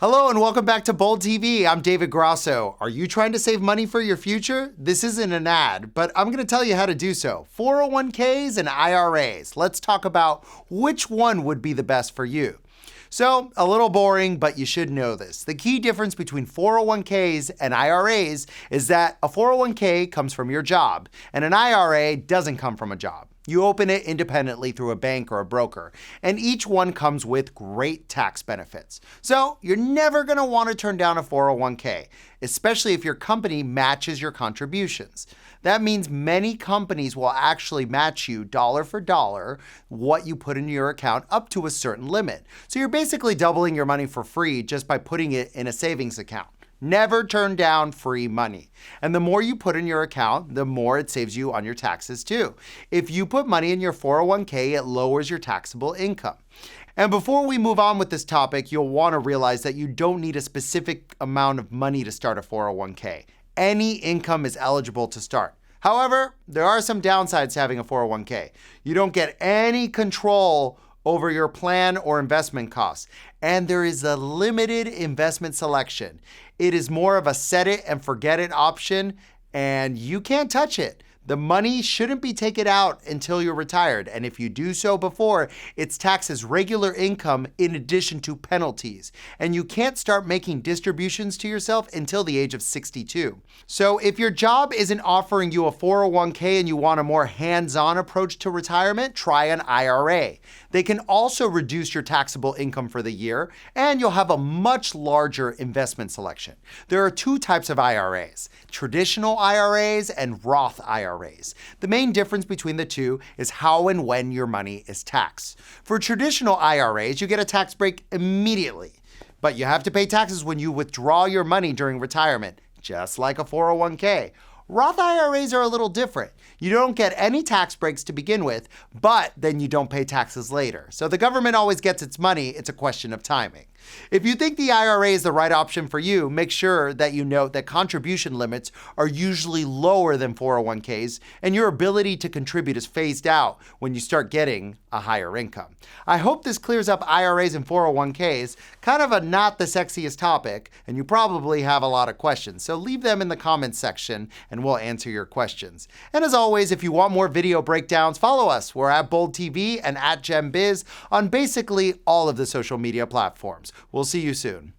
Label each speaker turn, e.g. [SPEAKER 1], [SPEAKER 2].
[SPEAKER 1] Hello and welcome back to Bold TV. I'm David Grasso. Are you trying to save money for your future? This isn't an ad, but I'm going to tell you how to do so. 401ks and IRAs. Let's talk about which one would be the best for you. So, a little boring, but you should know this. The key difference between 401ks and IRAs is that a 401k comes from your job, and an IRA doesn't come from a job. You open it independently through a bank or a broker, and each one comes with great tax benefits. So, you're never going to want to turn down a 401k, especially if your company matches your contributions. That means many companies will actually match you dollar for dollar what you put into your account up to a certain limit. So you're basically doubling your money for free just by putting it in a savings account. Never turn down free money. And the more you put in your account, the more it saves you on your taxes too. If you put money in your 401k, it lowers your taxable income. And before we move on with this topic, you'll want to realize that you don't need a specific amount of money to start a 401k. Any income is eligible to start. However, there are some downsides to having a 401k. You don't get any control over your plan or investment costs, and there is a limited investment selection. It is more of a set it and forget it option, and you can't touch it. The money shouldn't be taken out until you're retired, and if you do so before, it's taxed as regular income in addition to penalties. And you can't start making distributions to yourself until the age of 62. So if your job isn't offering you a 401k and you want a more hands-on approach to retirement, try an IRA. They can also reduce your taxable income for the year, and you'll have a much larger investment selection. There are two types of IRAs, traditional IRAs and Roth IRAs. The main difference between the two is how and when your money is taxed. For traditional IRAs, you get a tax break immediately, but you have to pay taxes when you withdraw your money during retirement, just like a 401k. Roth IRAs are a little different. You don't get any tax breaks to begin with, but then you don't pay taxes later. So the government always gets its money, it's a question of timing. If you think the IRA is the right option for you, make sure that you note that contribution limits are usually lower than 401ks, and your ability to contribute is phased out when you start getting a higher income. I hope this clears up IRAs and 401ks, kind of a not the sexiest topic, and you probably have a lot of questions, so leave them in the comments section and we'll answer your questions. And as always, if you want more video breakdowns, follow us. We're at Bold TV and at GemBiz on basically all of the social media platforms. We'll see you soon.